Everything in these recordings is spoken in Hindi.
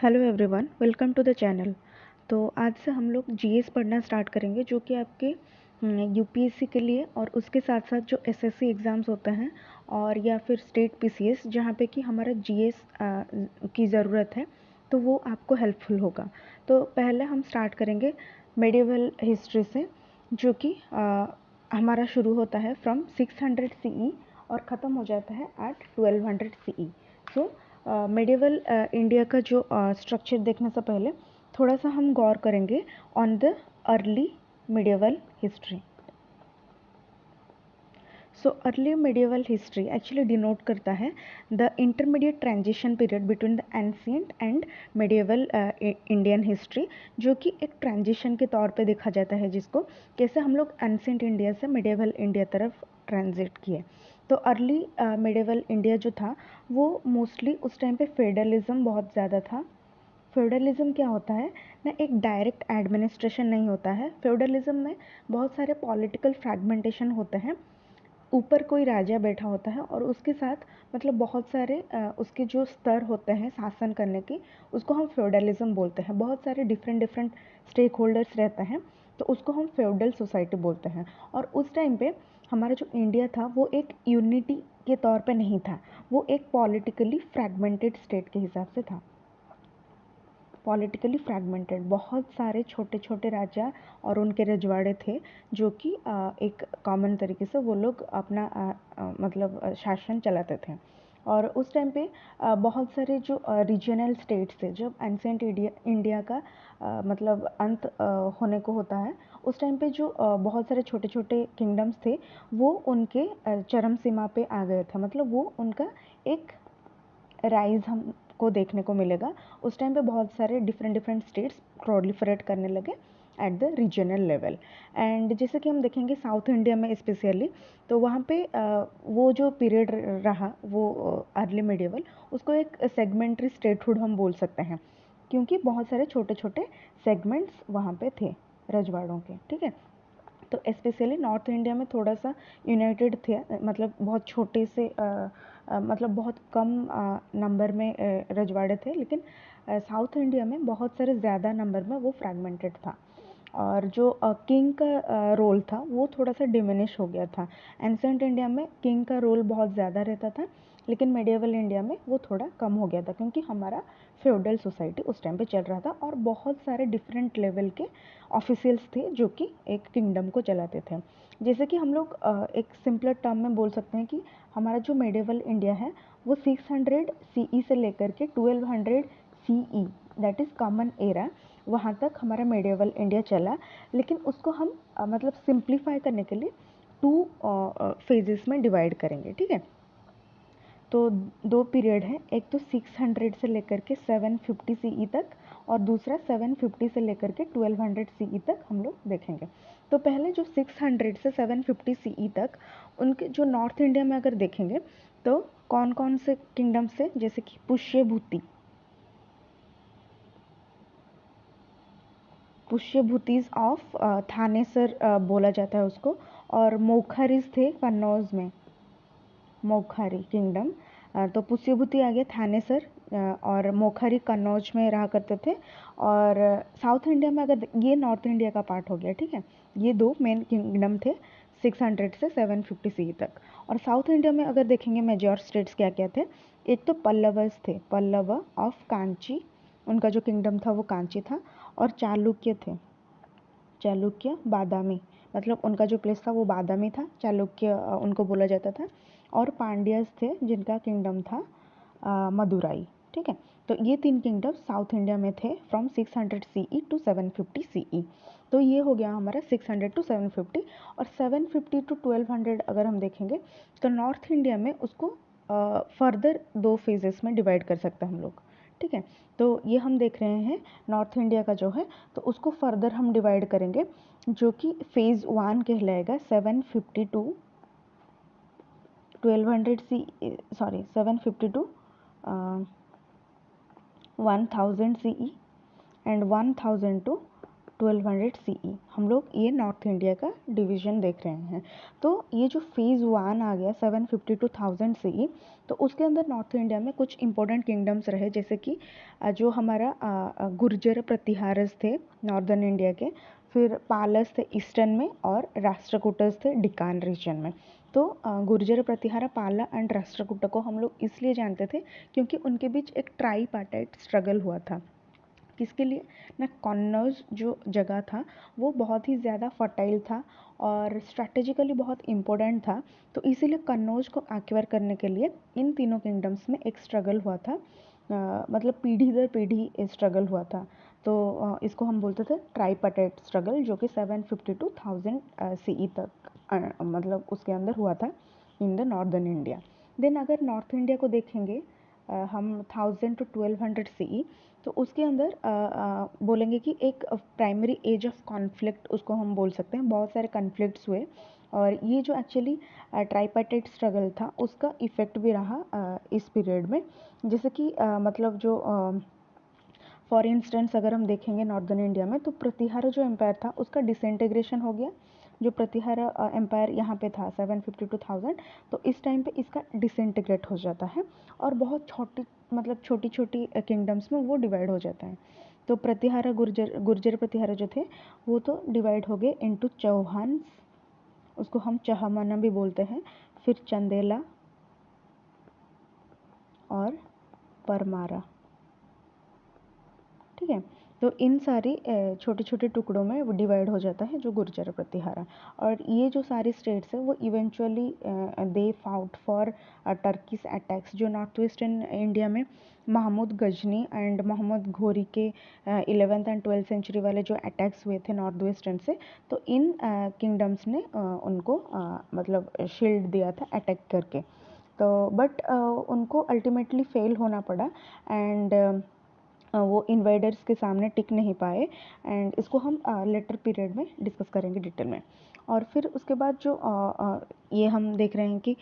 Hello everyone, welcome to the channel. तो आज से हम लोग जीएस पढ़ना स्टार्ट करेंगे, जो कि आपके यूपीएससी के लिए और उसके साथ साथ जो एसएससी एग्ज़ाम्स होते हैं और या फिर स्टेट पीसीएस, जहाँ पे कि हमारा जीएस की ज़रूरत है, तो वो आपको हेल्पफुल होगा। तो पहले हम स्टार्ट करेंगे मेडिवल हिस्ट्री से, जो कि हमारा शुरू होता है फ्रॉम 600 सीई और ख़त्म हो जाता है एट 1200 सीई। सो मेडिवल इंडिया का जो स्ट्रक्चर देखने से पहले थोड़ा सा हम गौर करेंगे on the early medieval history. So early medieval history actually denote करता है the intermediate transition period between the ancient and medieval Indian history, जो कि एक ट्रांजिशन के तौर पे देखा जाता है, जिसको कैसे हम लोग एंशिएंट इंडिया से मेडिवल इंडिया तरफ ट्रांजिट किए। तो अर्ली मेडिवल इंडिया जो था वो मोस्टली उस टाइम पे फेडरलिज्म बहुत ज़्यादा था। फ्यूडलिज्म क्या होता है ना, एक डायरेक्ट एडमिनिस्ट्रेशन नहीं होता है। फ्यूडलिज्म में बहुत सारे पॉलिटिकल फ्रैगमेंटेशन होते हैं। ऊपर कोई राजा बैठा होता है और उसके साथ मतलब बहुत सारे उसके जो स्तर होते हैं शासन करने के, उसको हम फ्यूडलिज्म बोलते हैं। बहुत सारे डिफरेंट डिफरेंट स्टेक होल्डर्स रहते हैं, तो उसको हम फ्यूडल सोसाइटी बोलते हैं। और उस टाइम पे हमारा जो इंडिया था वो एक यूनिटी के तौर पे नहीं था, वो एक पॉलिटिकली फ्रैगमेंटेड स्टेट के हिसाब से था। पॉलिटिकली फ्रैगमेंटेड, बहुत सारे छोटे छोटे राजा और उनके रजवाड़े थे, जो कि एक कॉमन तरीके से वो लोग अपना मतलब शासन चलाते थे। और उस टाइम पे बहुत सारे जो रीजनल स्टेट्स थे, जब एंशिएंट इंडिया का मतलब अंत होने को होता है, उस टाइम पे जो बहुत सारे छोटे छोटे किंगडम्स थे, वो उनके चरम सीमा पे आ गए थे। मतलब वो उनका एक राइज हमको देखने को मिलेगा। उस टाइम पे बहुत सारे डिफरेंट डिफरेंट स्टेट्स प्रोलिफरेट करने लगे at the regional level. And जैसे कि हम देखेंगे साउथ इंडिया में स्पेशली, तो वहाँ पे वो जो पीरियड रहा वो अर्ली मिडिवल, उसको एक सेगमेंट्री स्टेटहुड हम बोल सकते हैं, क्योंकि बहुत सारे छोटे छोटे सेगमेंट्स वहाँ पे थे रजवाड़ों के। ठीक है, तो स्पेशली नॉर्थ इंडिया में थोड़ा सा यूनाइटेड थे, मतलब बहुत छोटे से मतलब बहुत कम नंबर में रजवाड़े थे, लेकिन साउथ इंडिया में बहुत सारे ज़्यादा नंबर में वो फ्रैगमेंटेड था। और जो किंग का रोल था वो थोड़ा सा डिमिनिश हो गया था। एंसेंट इंडिया में किंग का रोल बहुत ज़्यादा रहता था, लेकिन मेडिएवल इंडिया में वो थोड़ा कम हो गया था, क्योंकि हमारा फ्यूडल सोसाइटी उस टाइम पे चल रहा था और बहुत सारे डिफरेंट लेवल के ऑफिशियल्स थे जो कि एक किंगडम को चलाते थे। जैसे कि हम लोग एक सिंपलर टर्म में बोल सकते हैं कि हमारा जो मेडिएवल इंडिया है वो 600 सीई से लेकर के 1200 CE, that is common era, वहाँ तक हमारा मेडिएवल इंडिया चला। लेकिन उसको हम मतलब सिंप्लीफाई करने के लिए 2 फेजेस में डिवाइड करेंगे। ठीक है, तो 2 पीरियड है, एक तो 600 से लेकर के 750 सीई तक, और दूसरा 750 से लेकर के 1200 सीई तक हम लोग देखेंगे। तो पहले जो 600 से 750 सीई तक, उनके जो नॉर्थ इंडिया में अगर देखेंगे तो कौन कौन से किंगडम से, जैसे कि पुष्यभूतिज ऑफ थानेसर बोला जाता है उसको, और मौखरीज थे कन्नौज में, मौखारी किंगडम। तो पुष्यभूति आ गया थानेसर, और मौखारी कन्नौज में रहा करते थे। और साउथ इंडिया में अगर ये नॉर्थ इंडिया का पार्ट हो गया। ठीक है, ये 2 मेन किंगडम थे 600 से 750 सी तक। और साउथ इंडिया में अगर देखेंगे मेजर स्टेट्स क्या क्या थे, एक तो पल्लवस थे, पल्लव ऑफ कांची, उनका जो किंगडम था वो कांची था। और चालुक्य थे, चालुक्य बादामी, मतलब उनका जो प्लेस था वो बादामी था, चालुक्य उनको बोला जाता था। और पांड्यस थे, जिनका किंगडम था मदुराई। ठीक है, तो ये 3 किंगडम साउथ इंडिया में थे फ्रॉम 600 सीई टू 750 सीई। तो ये हो गया हमारा 600 टू 750। और 750 टू 1200 अगर हम देखेंगे तो नॉर्थ इंडिया में उसको फर्दर 2 फेजेस में डिवाइड कर सकते हैं हम लोग। ठीक है, तो ये हम देख रहे हैं नॉर्थ इंडिया का जो है, तो उसको फर्दर हम डिवाइड करेंगे, जो कि फेज़ 1 कहलाएगा 750 to 1200 C, sorry 750 to 1000 CE, and 1000 to 1200 CE। हम लोग ये नॉर्थ इंडिया का डिवीज़न देख रहे हैं। तो ये जो फेज़ 1 आ गया 750 to 1000 CE, तो उसके अंदर नॉर्थ इंडिया में कुछ इंपॉर्टेंट किंगडम्स रहे, जैसे कि जो हमारा गुर्जर प्रतिहारस थे नॉर्दर्न इंडिया के, फिर पालस थे ईस्टर्न में, और राष्ट्रकूटस थे डिकान रीजन में। तो गुर्जर प्रतिहारा, पाला एंड राष्ट्रकूट को हम लोग इसलिए जानते थे क्योंकि उनके बीच एक ट्राईपार्टाइट स्ट्रगल हुआ था। किसके लिए ना, कन्नौज जो जगह था वो बहुत ही ज़्यादा फर्टाइल था और स्ट्रैटेजिकली बहुत इम्पोर्टेंट था। तो इसीलिए कन्नौज को एक्वायर करने के लिए इन तीनों किंगडम्स में एक स्ट्रगल हुआ था, मतलब पीढ़ी दर पीढ़ी स्ट्रगल हुआ था। तो इसको हम बोलते थे ट्राईपार्टाइट स्ट्रगल, जो कि 750 to 1000 CE तक मतलब उसके अंदर हुआ था in the northern India. Then अगर नॉर्थ इंडिया को देखेंगे हम 1000 to 1200 CE, तो उसके अंदर बोलेंगे कि एक प्राइमरी एज ऑफ कॉन्फ्लिक्ट उसको हम बोल सकते हैं। बहुत सारे कॉन्फ्लिक्ट्स हुए और ये जो एक्चुअली ट्राईपार्टाइट स्ट्रगल था उसका इफ़ेक्ट भी रहा इस पीरियड में। जैसे कि मतलब जो फॉर इंस्टेंस अगर हम देखेंगे नॉर्दर्न इंडिया में, तो प्रतिहारा जो एम्पायर था उसका डिसइंटीग्रेशन हो गया। जो प्रतिहारा एम्पायर यहाँ पे था 750 to 1000, तो इस टाइम पे इसका डिसइंटीग्रेट हो जाता है और बहुत छोटी मतलब छोटी छोटी किंगडम्स में वो डिवाइड हो जाता है। तो प्रतिहारा गुर्जर प्रतिहारा जो थे वो तो डिवाइड हो गए इनटू चौहान, उसको हम चहमाना भी बोलते हैं, फिर चंदेला और परमारा। ठीक है, तो इन सारी छोटे छोटे टुकड़ों में वो डिवाइड हो जाता है जो गुर्जर प्रतिहारा। और ये जो सारी स्टेट्स है वो eventually they fought for Turkish attacks. जो नॉर्थ वेस्टर्न इंडिया में महमूद गजनी एंड मोहम्मद घोरी के 11th and 12th सेंचुरी वाले जो अटैक्स हुए थे नॉर्थ वेस्टर्न से, तो इन किंगडम्स ने उनको मतलब शील्ड दिया था अटैक करके। तो बट उनको अल्टीमेटली फेल होना पड़ा एंड वो इन्वेडर्स के सामने टिक नहीं पाए। एंड इसको हम लेटर पीरियड में डिस्कस करेंगे डिटेल में। और फिर उसके बाद जो ये हम देख रहे हैं कि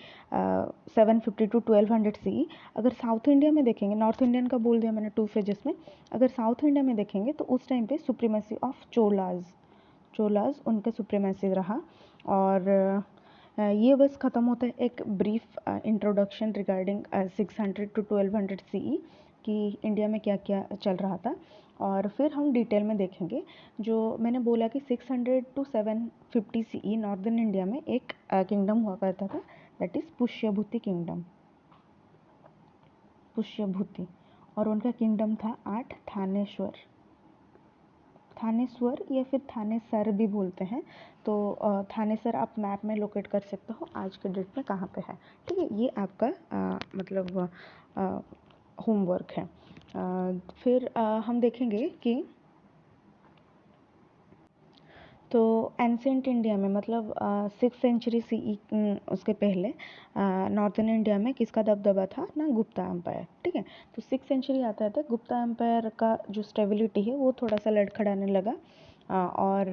750 to 1200 CE। अगर साउथ इंडिया में देखेंगे, नॉर्थ इंडियन का बोल दिया मैंने 2 फेजेस में, अगर साउथ इंडिया में देखेंगे तो उस टाइम पे सुप्रीमेसी ऑफ चोलाज उनका सुप्रीमेसी रहा। और ये बस ख़त्म होता है एक brief introduction regarding 600 to 1200 CE कि इंडिया में क्या क्या चल रहा था। और फिर हम डिटेल में देखेंगे जो मैंने बोला कि 600 to 750 CE नॉर्दर्न इंडिया में एक किंगडम हुआ करता था, that is Pushyabhuti kingdom, Pushyabhuti. और उनका किंगडम था 8 थानेश्वर या फिर थानेसर भी बोलते हैं। तो थानेसर आप मैप में लोकेट कर सकते हो आज के डेट में कहाँ पे है। ठीक है, ये आपका मतलब होमवर्क है। फिर हम देखेंगे कि तो एंसेंट इंडिया में मतलब 6th सेंचुरी CE उसके पहले नॉर्थन इंडिया में किसका दबदबा था ना, गुप्ता एम्पायर। ठीक है, तो 6th सेंचुरी आता है तो गुप्ता एम्पायर का जो स्टेबिलिटी है वो थोड़ा सा लड़खड़ाने लगा और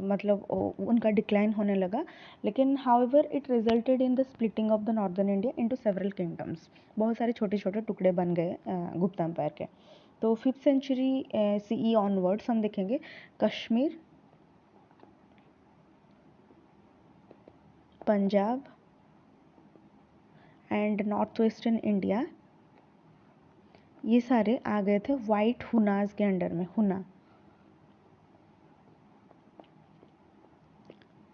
मतलब उनका डिक्लाइन होने लगा। लेकिन however it resulted in the splitting of the northern India into several kingdoms. बहुत सारे छोटे छोटे टुकड़े बन गए गुप्ता एम्पायर के। तो 5th सेंचुरी CE ऑनवर्ड्स हम देखेंगे Kashmir, Punjab and north western India, ये सारे आ गए थे वाइट हुनाज के अंडर में। हुना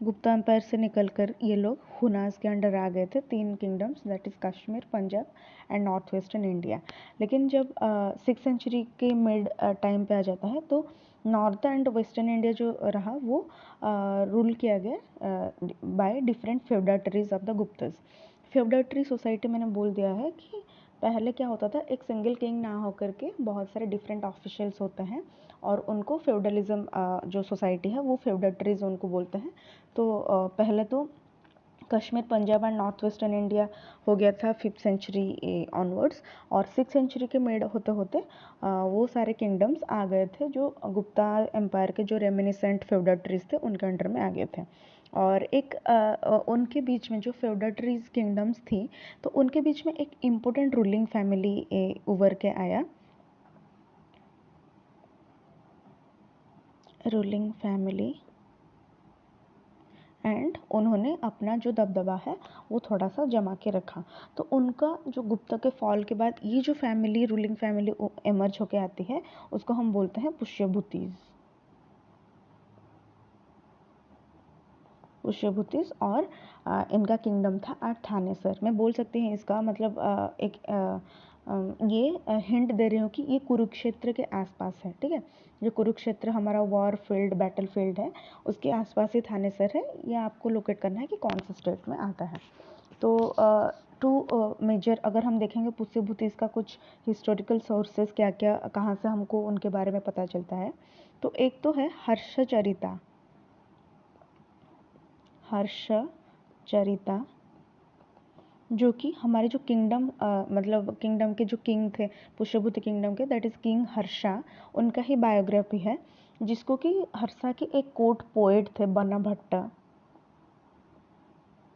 गुप्ता एम्पायर से निकलकर ये लोग हुनाज के अंडर आ गए थे, 3 kingdoms, that is Kashmir, Punjab and north western India. लेकिन जब 6th सेंचुरी के मिड टाइम पे आ जाता है तो नॉर्थ एंड वेस्टर्न इंडिया जो रहा वो रूल किया गया by different feudatories of the Guptas. Feudatory society मैंने बोल दिया है कि पहले क्या होता था, एक सिंगल किंग ना होकर के बहुत सारे डिफरेंट ऑफिशियल्स होते हैं और उनको फेउडलिज्म जो सोसाइटी है वो फेउडेटरीज उनको बोलते हैं। तो पहले तो Kashmir, Punjab and north western India हो गया था 5th सेंचुरी ऑनवर्ड्स। और 6th सेंचुरी के मिड होते होते वो सारे किंगडम्स आ गए थे जो गुप्ता एम्पायर के जो रेमिनिसेंट फेउडेटरीज थे उनके अंडर में आ गए थे। और एक उनके बीच में जो फेउडेटरीज किंगडम्स थी तो उनके बीच में एक इम्पोर्टेंट रूलिंग फैमिली उभर के आया, रूलिंग फैमिली एंड उन्होंने अपना जो दबदबा है वो थोड़ा सा जमा के रखा। तो उनका जो गुप्ता के फॉल के बाद ये जो फैमिली रूलिंग फैमिली एमर्ज होके आती है उसको हम बोलते हैं पुष्यभूतिज। पुष्यभूतिज और इनका किंगडम था थानेसर। मैं बोल सकती हूँ इसका मतलब ये हिंट दे रही हूँ कि ये कुरुक्षेत्र के आसपास है। ठीक है, जो कुरुक्षेत्र हमारा वॉर फील्ड बैटल फील्ड है उसके आसपास ही थानेसर है। ये आपको लोकेट करना है कि कौन सा स्टेट में आता है। तो टू मेजर अगर हम देखेंगे पुष्यभूतिज का कुछ हिस्टोरिकल सोर्सेस क्या क्या कहाँ से हमको उनके बारे में पता चलता है। तो एक तो है हर्षचरिता। हर्षचरिता जो कि हमारे जो किंगडम मतलब किंगडम के जो किंग थे पुष्यभूति किंगडम के, दैट इज़ किंग हर्षा, उनका ही बायोग्राफी है जिसको कि हर्षा के एक कोर्ट पोएट थे बनाभट्टा।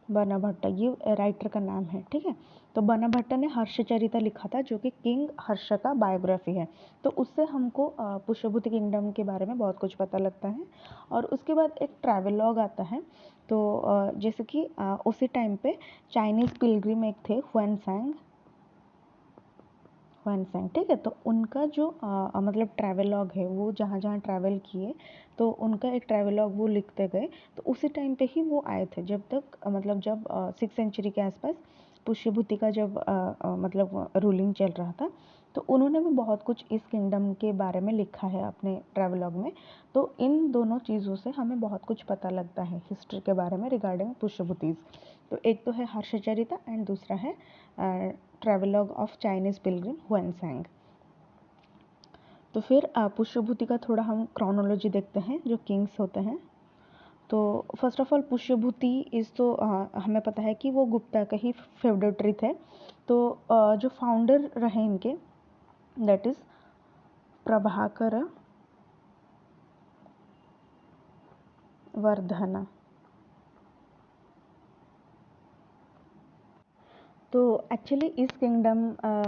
बनाभट्टा ये राइटर का नाम है। ठीक है, तो बनाभट्टा ने हर्षचरिता लिखा था जो कि किंग हर्ष का बायोग्राफी है। तो उससे हमको पुष्यभूति किंगडम के बारे में बहुत कुछ पता लगता है। और उसके बाद एक ट्रैवलॉग आता है। तो जैसे कि उसी टाइम पे चाइनीज़ पिलग्रिम एक थे हुएनसांग। ठीक है, तो उनका जो मतलब ट्रैवलॉग है वो जहाँ जहाँ ट्रैवल किए तो उनका एक ट्रैवलॉग वो लिखते गए। तो उसी टाइम पे ही वो आए थे जब तक मतलब जब 6th सेंचुरी के आसपास पुष्यभूति का जब मतलब रूलिंग चल रहा था। तो उन्होंने भी बहुत कुछ इस किंगडम के बारे में लिखा है अपने ट्रैवलॉग में। तो इन दोनों चीज़ों से हमें बहुत कुछ पता लगता है हिस्ट्री के बारे में रिगार्डिंग पुष्यभूतिज। तो एक तो है हर्षचरिता एंड दूसरा है travelogue of Chinese Pilgrim Hiuen Tsang. तो फिर पुष्यभूति का थोड़ा हम क्रोनोलॉजी देखते हैं जो किंग्स होते हैं। तो फर्स्ट ऑफ ऑल पुष्यभूति इस तो हमें पता है कि वो गुप्ता का ही फेवरेटरी थे। तो जो फाउंडर रहे इनके दैट इज़ प्रभाकर वर्धन। तो एक्चुअली इस किंगडम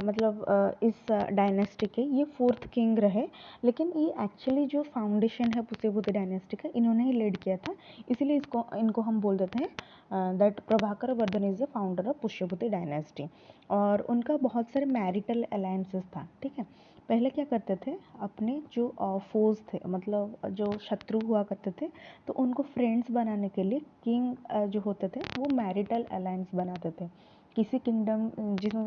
मतलब इस डायनेस्टी के ये 4th किंग रहे। लेकिन ये एक्चुअली जो फाउंडेशन है पुष्यभूति डायनेस्टी का इन्होंने ही लीड किया था, इसीलिए इनको हम बोल देते हैं that Prabhakar Vardhan is the founder of Pushyabhuti dynasty. और उनका बहुत सारे मैरिटल अलायंसेस था। ठीक है, पहले क्या करते थे अपने जो फोर्स थे मतलब जो शत्रु हुआ करते थे तो उनको फ्रेंड्स बनाने के लिए किंग जो होते थे वो मैरिटल अलायंस बनाते थे। किसी किंगडम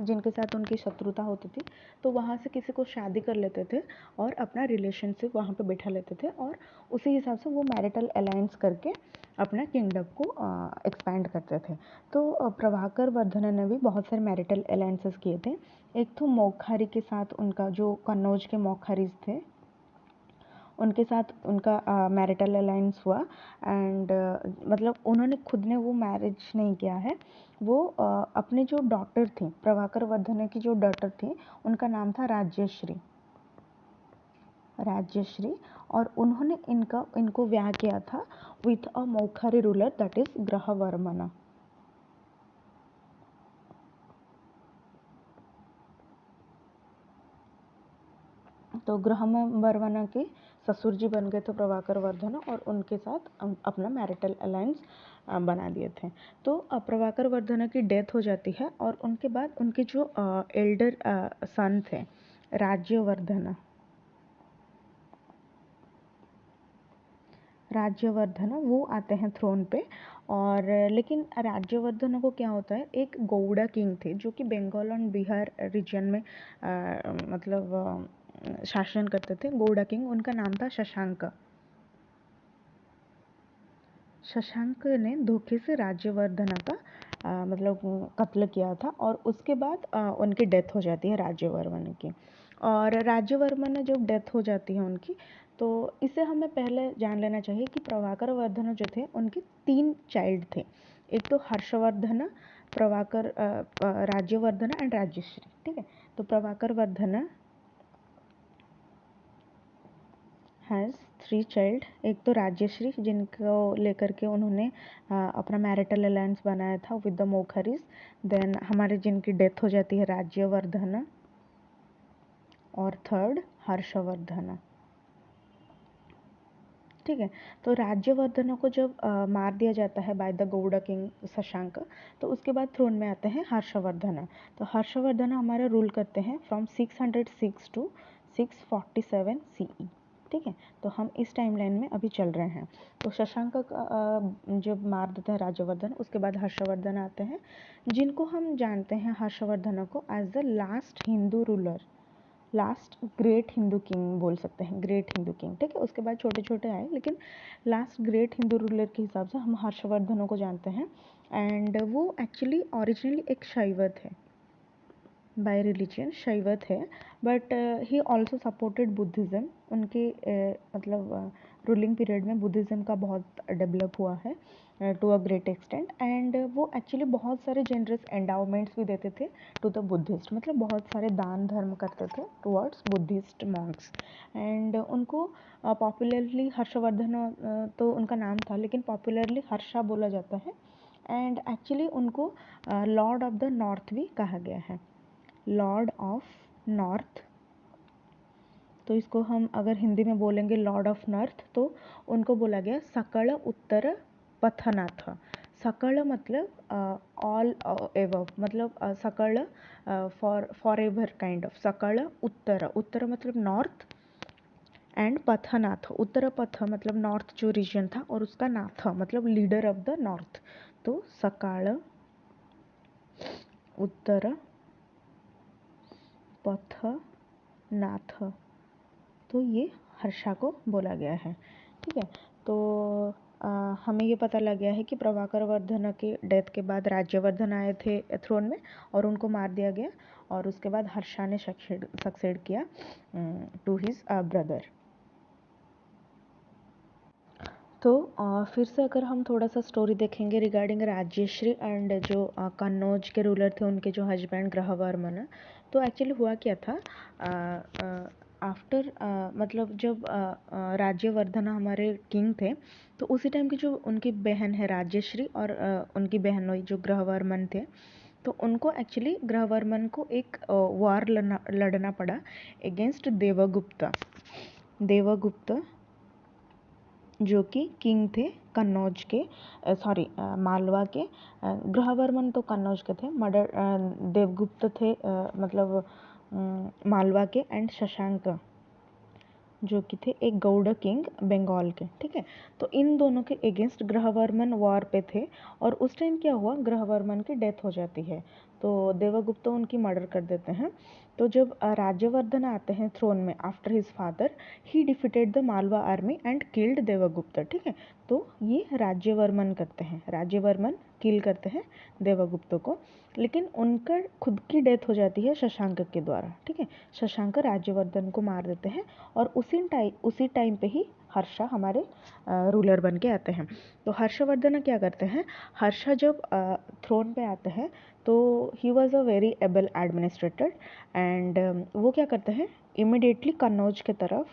जिनके साथ उनकी शत्रुता होती थी तो वहाँ से किसी को शादी कर लेते थे और अपना रिलेशनशिप वहाँ पे बैठा लेते थे और उसी हिसाब से वो मैरिटल अलायंस करके अपना किंगडम को एक्सपैंड करते थे। तो प्रभाकर वर्धन ने भी बहुत सारे मैरिटल अलायंसेस किए थे। एक तो मौखारी के साथ उनका जो कन्नौज के मौखारीज थे उनके साथ उनका मैरिटल अलायंस हुआ। एंड मतलब उन्होंने खुद ने वो मैरिज नहीं किया है। वो अपने जो डॉटर थी प्रभाकर वर्धन की जो डॉटर थी उनका नाम था राज्यश्री। और उन्होंने इनको ब्याह किया था with a Maukhari ruler that is Grahavarman. तो ग्रहवर्मन के ससुर जी बन गए थे प्रभाकर वर्धन और उनके साथ अपना मैरिटल अलायंस बना दिए थे। तो प्रभाकर वर्धन की डेथ हो जाती है और उनके बाद उनके जो एल्डर सन थे राज्यवर्धन वो आते हैं थ्रोन पे। और लेकिन राज्यवर्धन को क्या होता है एक गौड़ा किंग थे जो कि बंगाल और बिहार रीजन में मतलब शासन करते थे। गौड़ा किंग उनका नाम था शशांक। शशांक ने धोखे से राज्यवर्धन का मतलब कत्ल किया था और उसके बाद उनकी डेथ हो जाती है राज्यवर्धन की। और राज्यवर्धन जब डेथ हो जाती है उनकी तो इसे हमें पहले जान लेना चाहिए कि प्रभाकर वर्धन जो थे उनके 3 चाइल्ड थे। एक तो हर्षवर्धन, प्रभाकर राज्यवर्धन एंड राजश्री। ठीक है, तो प्रभाकर वर्धन हैज़ 3 चाइल्ड। एक तो राजश्री जिनको लेकर के उन्होंने अपना मैरिटल अलायंस बनाया था विद द मोखरीज। देन हमारे जिनकी डेथ हो जाती है राज्यवर्धन और थर्ड हर्षवर्धन। ठीक है। तो राज्यवर्धन को जब मार दिया जाता है by the Gaud king Shashank, तो उसके बाद थ्रोन में आते हैं हर्षवर्धन। तो हर्षवर्धन हमारा रूल करते हैं फ्रॉम 606 टू 647 CE। ठीक है, तो हम इस टाइमलाइन में अभी चल रहे हैं। तो शशांक जब मार देते हैं राज्यवर्धन, उसके बाद हर्षवर्धन आते हैं, जिनको हम जानते हैं हर्षवर्धन को as the last Hindu ruler, last great Hindu king बोल सकते हैं, ग्रेट हिंदू किंग। ठीक है, उसके बाद छोटे छोटे आए, लेकिन लास्ट ग्रेट हिंदू रूलर के हिसाब से हम हर्षवर्धनों को जानते हैं। एंड वो एक्चुअली ओरिजिनली एक शैव थे, बाय रिलीजन शैव थे, but he also supported Buddhism. उनके मतलब रूलिंग पीरियड में बुद्धिज़्म का बहुत डेवलप हुआ है to a great extent. And वो एक्चुअली बहुत सारे जनरस एंडाउमेंट्स भी देते थे टू द बुद्धिस्ट, मतलब बहुत सारे दान धर्म करते थे टुवर्ड्स बुद्धिस्ट मॉन्क्स। एंड उनको पॉपुलरली हर्षवर्धन तो उनका नाम था, लेकिन पॉपुलरली हर्षा बोला जाता है। एंड एक्चुअली उनको लॉर्ड ऑफ द नॉर्थ भी कहा गया है, लॉर्ड ऑफ नॉर्थ। तो इसको हम अगर हिंदी में बोलेंगे लॉर्ड ऑफ नॉर्थ, तो उनको बोला गया सकल उत्तर पथनाथ। सकल मतलब ऑल एवब, मतलब सकल फॉर एवर काइंड ऑफ। सकल उत्तर, उत्तर मतलब नॉर्थ, एंड पथनाथ, उत्तर पथ मतलब नॉर्थ जो रीजन था, और उसका नाथ मतलब लीडर ऑफ द नॉर्थ। तो सकाल उत्तर पथनाथ, तो ये हर्षा को बोला गया है। ठीक है, तो हमें ये पता लग गया है कि प्रभाकर वर्धन के डेथ के बाद राज्यवर्धन आए थे थ्रोन में और उनको मार दिया गया, और उसके बाद हर्षा ने सक्सेड किया टू हिज ब्रदर। तो फिर से अगर हम थोड़ा सा स्टोरी देखेंगे रिगार्डिंग राज्यश्री एंड जो कन्नौज के रूलर थे उनके जो हस्बैंड ग्रहवर्मन, तो एक्चुअली हुआ क्या था, आफ्टर मतलब जब राज्यवर्धन हमारे किंग थे, तो उसी टाइम की जो उनकी बहन है राज्यश्री और उनकी बहन जो ग्रहवर्मन थे, तो उनको एक्चुअली ग्रहवर्मन को एक वार लड़ना पड़ा अगेंस्ट देवगुप्त। देवगुप्त जो कि किंग थे कन्नौज के, सॉरी मालवा के। ग्रहवर्मन तो कन्नौज के थे, देवगुप्त थे मतलब मालवा के, एंड शशांक जो कि थे एक गौड़ किंग बंगाल के। ठीक है, तो इन दोनों के अगेंस्ट ग्रहवर्मन वॉर पे थे, और उस टाइम क्या हुआ, ग्रहवर्मन की डेथ हो जाती है, तो देवगुप्त उनकी मर्डर कर देते हैं। तो जब राज्यवर्धन आते हैं थ्रोन में after his father, he defeated the Malwa army and killed Devagupta. ठीक है, तो ये राज्यवर्मन करते हैं, राज्यवर्मन किल करते हैं देवगुप्त को, लेकिन उनका खुद की डेथ हो जाती है शशांक के द्वारा। ठीक है, शशांक राज्यवर्धन को मार देते हैं, और उसी टाइम पे ही हर्षा हमारे रूलर बन के आते हैं। तो हर्षवर्धन क्या करते हैं, हर्षा जब थ्रोन पे आते हैं, तो he was a very able administrator, and वो क्या करते हैं, इमिडिएटली कन्नौज के तरफ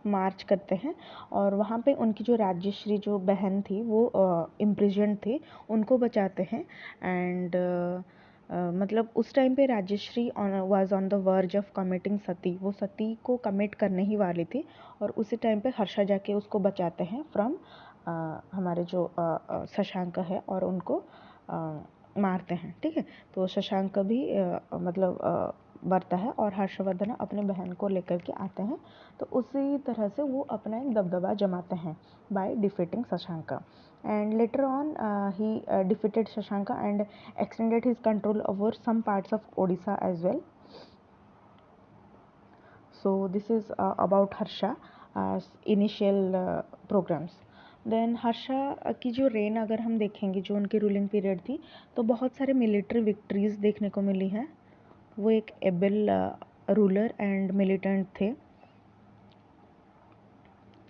मार्च करते हैं, और वहाँ पे उनकी जो राज्यश्री जो बहन थी वो इम्प्रिजन्ड थी, उनको बचाते हैं। एंड मतलब उस टाइम पे Rajyashri was on the verge of committing sati, वो सती को कमिट करने ही वाली थी, और उसी टाइम पे हर्षा जाके उसको बचाते हैं फ्रॉम हमारे जो शशांक है, और उनको मारते हैं। ठीक है, तो शशांक भी मतलब बढ़ता है, और हर्षवर्धन अपने बहन को लेकर के आते हैं, तो उसी तरह से वो अपना एक दबदबा जमाते हैं by defeating Shashank. And later on he defeated Shashanka and extended his control over some parts of Odisha as well. So this is about Harsha initial programs. Then Harsha की जो रेन अगर हम देखेंगे, जो उनकी रूलिंग पीरियड थी, तो बहुत सारे मिलिट्री विक्ट्रीज देखने को मिली हैं। वो एक एबल रूलर एंड मिलिटेंट थे।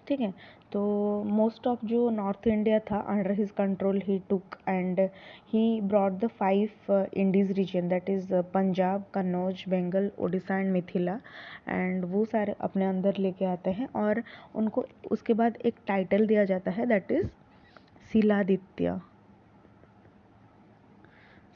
ठीक है, तो मोस्ट ऑफ जो नॉर्थ इंडिया था under his control he took, and he brought the 5 Indies region, that is Punjab, Kannauj, Bengal, Orissa and Mithila, and वो सारे अपने अंदर लेके आते हैं, और उनको उसके बाद एक टाइटल दिया जाता है दैट इज़ शिलादित्य।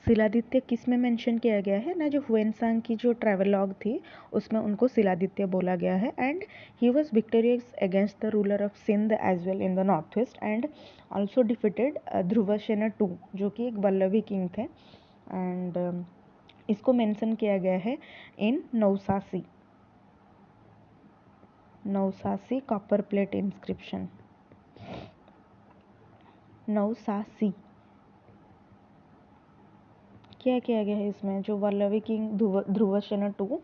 शिलादित्य किस में मेंशन किया गया है ना, जो हुएनसांग की जो ट्रैवलॉग थी उसमें उनको शिलादित्य बोला गया है। And he was victorious against the ruler of Sindh as well in the north east and also defeated Dhruvasena too, जो कि एक वल्लभी किंग थे। एंड इसको मेंशन किया गया है in Navsari copper plate inscription. Navsari क्या किया गया है इसमें, जो वल्लभी किंग ध्रुवसेन टू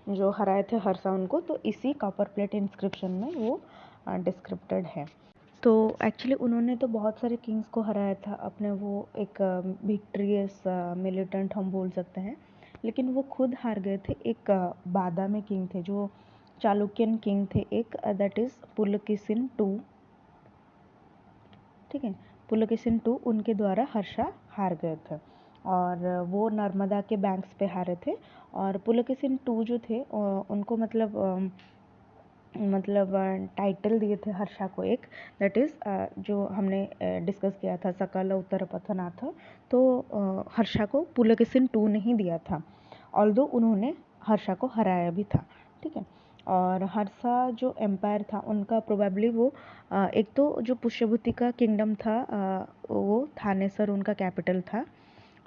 जो हराए थे हर्षा उनको, तो इसी कॉपर प्लेट इंस्क्रिप्शन में वो डिस्क्रिप्टेड है। तो एक्चुअली उन्होंने तो बहुत सारे किंग्स को हराया था अपने, वो एक विक्ट्रियस मिलिटेंट हम बोल सकते हैं, लेकिन वो खुद हार गए थे। एक बादामी किंग थे जो चालुक्यन किंग थे एक, दैट इज़ पुलकेशिन टू। ठीक है, पुलकेशिन टू उनके द्वारा हर्षा हार गए थे और वो नर्मदा के बैंक्स पे हारे थे। और पुलकेशिन टू जो थे उनको मतलब टाइटल दिए थे हर्षा को एक, दैट इज़ जो हमने डिस्कस किया था सकल उत्तर पथनाथ, तो हर्षा को पुलकेशिन टू ने ही दिया था, ऑल्दो उन्होंने हर्षा को हराया भी था। ठीक है, और हर्षा जो एम्पायर था उनका प्रोबेबली वो एक तो जो पुष्यभूति का किंगडम था वो थानेसर उनका कैपिटल था,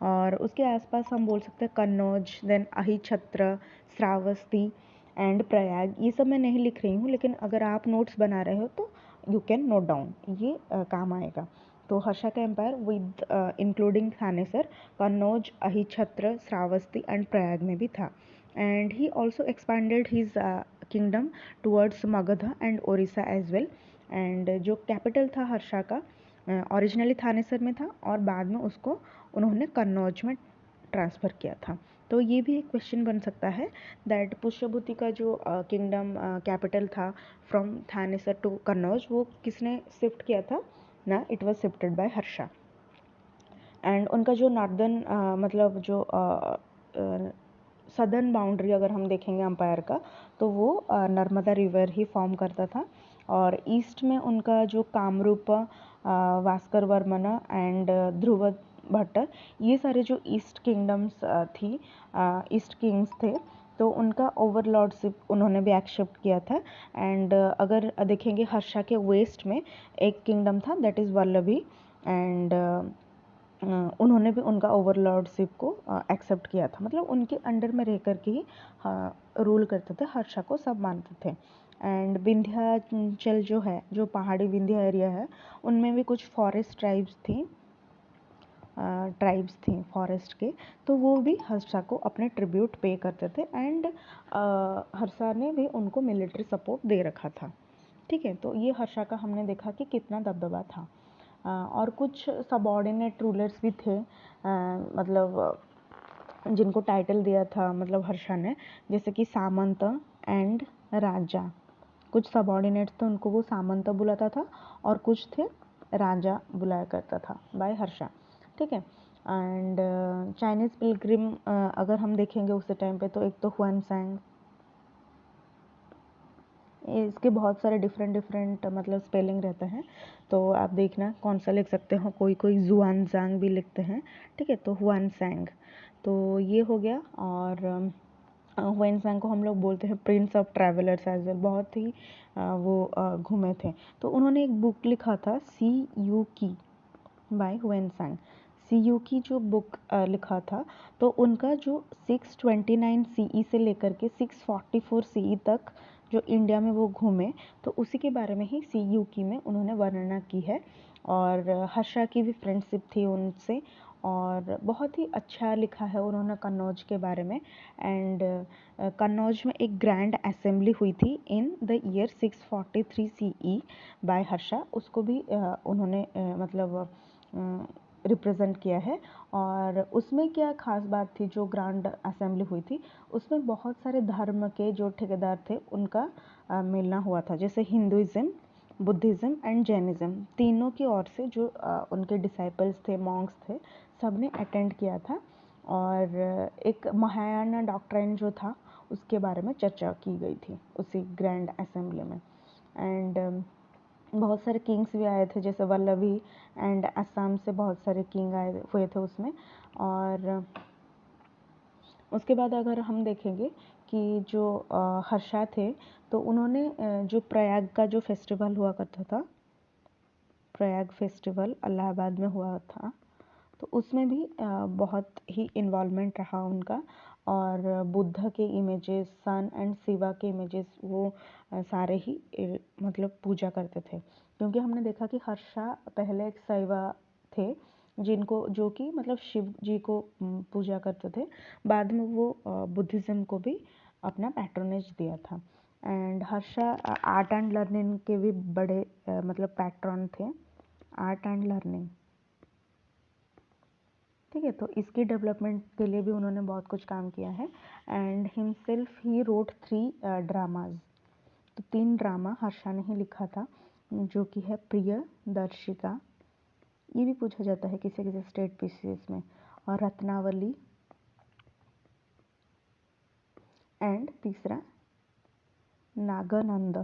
और उसके आसपास हम बोल सकते हैं कन्नौज, देन अहिछत्र, श्रावस्ती एंड प्रयाग। ये सब मैं नहीं लिख रही हूँ, लेकिन अगर आप नोट्स बना रहे हो तो यू कैन नोट डाउन, ये काम आएगा। तो हर्षा का empire with including Thanesar, Kannauj, Ahichhatra, Shravasti and Prayag में भी था। And he also expanded his kingdom towards Magadha and Odisha as well. And जो कैपिटल था हर्षा का ओरिजिनली थानेसर में था और बाद में उसको उन्होंने कन्नौज में ट्रांसफ़र किया था। तो ये भी एक क्वेश्चन बन सकता है दैट पुष्यभूति का जो किंगडम कैपिटल था फ्रॉम थानेसर टू कन्नौज, वो किसने शिफ्ट किया था ना, it was shifted by Harsha. And उनका जो नॉर्दर्न मतलब जो सदर्न बाउंड्री अगर हम देखेंगे अंपायर का, तो वो नर्मदा रिवर ही फॉर्म करता था। और ईस्ट में उनका जो कामरूप, वास्कर वर्मन एंड ध्रुव भट्ट, ये सारे जो ईस्ट किंगडम्स थी, ईस्ट किंग्स थे, तो उनका ओवरलॉर्डशिप उन्होंने भी एक्सेप्ट किया था। एंड अगर देखेंगे हर्षा के वेस्ट में एक किंगडम था दैट इज़ वल्लभी, एंड उन्होंने भी उनका ओवरलॉर्डशिप को एक्सेप्ट किया था, मतलब उनके अंडर में रह कर के ही रूल करते थे, हर्षा को सब मानते थे। एंड विंध्याचल जो है, जो पहाड़ी विंध्या एरिया है, उनमें भी कुछ फॉरेस्ट ट्राइब्स थी फॉरेस्ट के, तो वो भी हर्षा को अपने ट्रिब्यूट पे करते थे। एंड हर्षा ने भी उनको मिलिट्री सपोर्ट दे रखा था। ठीक है, तो ये हर्षा का हमने देखा कि कितना दबदबा था। और कुछ सबऑर्डिनेट रूलर्स भी थे, मतलब जिनको टाइटल दिया था मतलब हर्षा ने, जैसे कि सामंत एंड राजा। कुछ सबऑर्डिनेट्स थे, उनको वो सामंत बुलाता था और कुछ थे राजा बुलाया करता था बाय हर्षा। ठीक है, एंड चाइनीज़ पिलग्रिम अगर हम देखेंगे उस टाइम पे, तो एक तो हुआनसांग, इसके बहुत सारे डिफरेंट मतलब स्पेलिंग रहते हैं, तो आप देखना कौन सा लिख सकते हो, कोई कोई जुआनजांग भी लिखते हैं। ठीक है, तो हुआनसांग, तो ये हो गया। और हुआनसांग को हम लोग बोलते हैं prince of travellers as well, बहुत ही वो घूमे थे। तो उन्होंने एक बुक लिखा था सी यू की बाय हुआनसांग। सी यू की जो बुक लिखा था, तो उनका जो 629 सीई से लेकर के 644 सीई तक जो इंडिया में वो घूमे, तो उसी के बारे में ही सी यू की में उन्होंने वर्णना की है। और हर्षा की भी फ्रेंडशिप थी उनसे, और बहुत ही अच्छा लिखा है उन्होंने कन्नौज के बारे में। एंड कन्नौज में एक ग्रैंड असेंबली हुई थी in the year 643 CE by Harsha, उसको भी उन्होंने मतलब रिप्रेजेंट किया है। और उसमें क्या ख़ास बात थी, जो ग्रैंड असेंबली हुई थी उसमें बहुत सारे धर्म के जो ठेकेदार थे उनका मिलना हुआ था, जैसे हिंदुइज़्म, बुद्धिज़्म एंड जैनिज़्म, तीनों की ओर से जो उनके डिसाइपल्स थे, मॉन्क्स थे, सब ने अटेंड किया था। और एक महायान डॉक्ट्राइन जो था उसके बारे में चर्चा की गई थी उसी ग्रैंड असेंबली में। एंड बहुत सारे किंग्स भी आए थे, जैसे वल्लभी एंड असम से बहुत सारे किंग आए हुए थे उसमें। और उसके बाद अगर हम देखेंगे कि जो हर्षा थे, तो उन्होंने जो प्रयाग का जो फेस्टिवल हुआ करता था, प्रयाग फेस्टिवल इलाहाबाद में हुआ था, तो उसमें भी बहुत ही इन्वॉल्वमेंट रहा उनका। और बुद्ध के इमेजेस, सन एंड शिवा के इमेजेस वो सारे ही मतलब पूजा करते थे, क्योंकि हमने देखा कि हर्षा पहले एक शैवा थे जिनको, जो कि मतलब शिव जी को पूजा करते थे। बाद में वो बुद्धिज़्म को भी अपना पैट्रोनेज दिया था। And Harsha art and learning के भी बड़े मतलब पैट्रन थे, आर्ट एंड लर्निंग। ठीक है, तो इसकी डेवलपमेंट के लिए भी उन्होंने बहुत कुछ काम किया है। And himself he wrote 3 dramas. तो 3 ड्रामा हर्षा ने ही लिखा था, जो कि है प्रियदर्शिका, ये भी पूछा जाता है किसी किसी स्टेट पीसीएस में, और रत्नावली, एंड तीसरा नागानंद।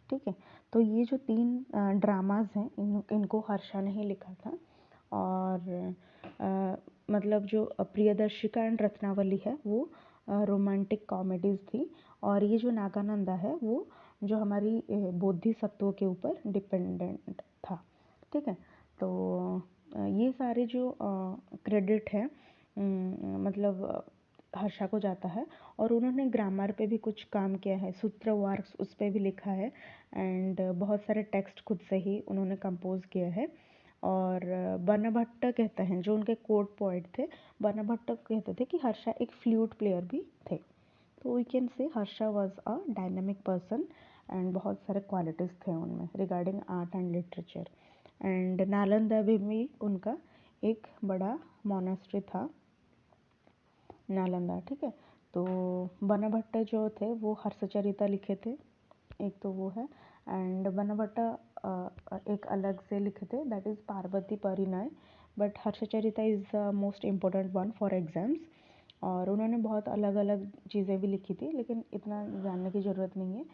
ठीक है, तो ये जो 3 ड्रामाज हैं इनको हर्षा ने ही लिखा था। और मतलब जो प्रियदर्शिका एंड रत्नावली है वो रोमांटिक कॉमेडीज़ थी, और ये जो नागानंदा है वो जो हमारी बोधिसत्वों के ऊपर डिपेंडेंट था। ठीक है, तो ये सारे जो क्रेडिट है मतलब हर्षा को जाता है। और उन्होंने ग्रामर पे भी कुछ काम किया है, सूत्र वार्क्स उस पे भी लिखा है, एंड बहुत सारे टेक्स्ट खुद से ही उन्होंने कंपोज किया है। और बर्नभट्ट कहते हैं, जो उनके कोर्ट पोएट थे, बर्नभट्ट कहते थे कि हर्षा एक फ्लूट प्लेयर भी थे। तो we can say Harsha was a dynamic person, and बहुत सारे क्वालिटीज़ थे उनमें regarding art and literature. And Nalanda भी उनका एक बड़ा मोनास्ट्री था, नालंदा। ठीक है, तो बर्नभट्ट जो थे वो हर्षचरिता लिखे थे, एक तो वो है। एंड बर्नभट्ट एक अलग से लिखे थे, that is Parvati Parinay, but Harshacharita is the most important one for exams. और उन्होंने बहुत अलग अलग चीज़ें भी लिखी थी, लेकिन इतना जानने की ज़रूरत नहीं है।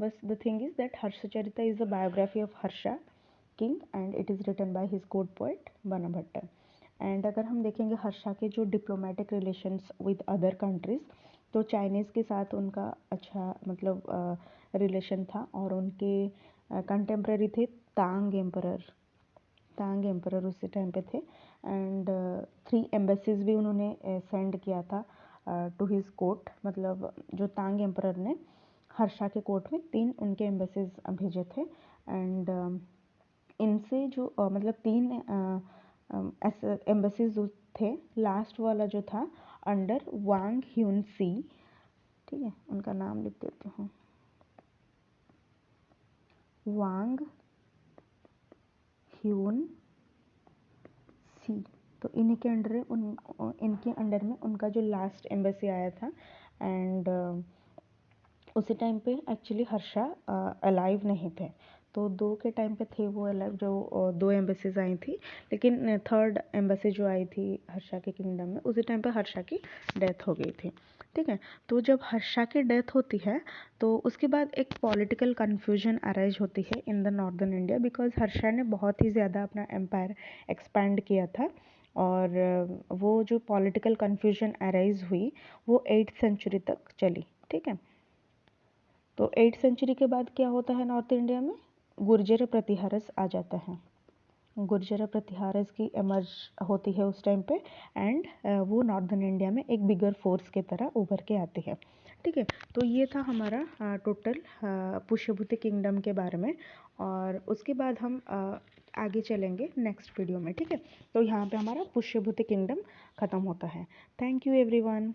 बस the thing is that Harshacharita is the biography of Harsha king, and it is written by his court poet Banabhatta. And अगर हम देखेंगे हर्षा के जो diplomatic relations with other countries, तो चाइनीज़ के साथ उनका अच्छा मतलब रिलेशन था, और उनके कंटेम्प्रेरी थे तांग एम्परर, तांग एम्परर उसी टाइम पे थे। एंड 3 एम्बेसीज भी उन्होंने सेंड किया था टू हिज कोर्ट, मतलब जो तांग एम्परर ने हर्षा के कोर्ट में 3 उनके एम्बेसीज भेजे थे। एंड इनसे जो मतलब 3 एम्बेसीज थे, लास्ट वाला जो था अंडर वांग ह्यून सी। ठीक है, उनका नाम लिख देती हूँ, वांग ह्यून सी। तो इन्हीं के अंडर इनके अंडर में उनका जो लास्ट एम्बेसी आया था। एंड उसी टाइम पे एक्चुअली हर्षा अलाइव नहीं थे, तो 2 के टाइम पे थे वो अलाइव, जो 2 एम्बेसीज आई थी। लेकिन 3rd एम्बेसी जो आई थी हर्षा के किंगडम में, उसी टाइम पे हर्षा की डेथ हो गई थी। ठीक है, तो जब हर्षा की डेथ होती है तो उसके बाद एक पॉलिटिकल कन्फ्यूजन अराइज होती है इन the northern India, because Harsha ने बहुत ही ज़्यादा अपना एम्पायर एक्सपैंड किया था। और वो जो पॉलिटिकल कन्फ्यूजन अराइज हुई वो 8th सेंचुरी तक चली। ठीक है, तो 8th सेंचुरी के बाद क्या होता है नॉर्थ इंडिया में, गुर्जर प्रतिहारस आ जाता है, गुर्जर प्रतिहारस की एमर्ज होती है उस टाइम पे। एंड वो नॉर्दर्न इंडिया में एक बिगर फोर्स की तरह उभर के आती है। ठीक है, तो ये था हमारा टोटल पुष्यभूति किंगडम के बारे में, और उसके बाद हम आगे चलेंगे नेक्स्ट वीडियो में। ठीक है, तो यहाँ पे हमारा पुष्यभूति किंगडम ख़त्म होता है। Thank you everyone.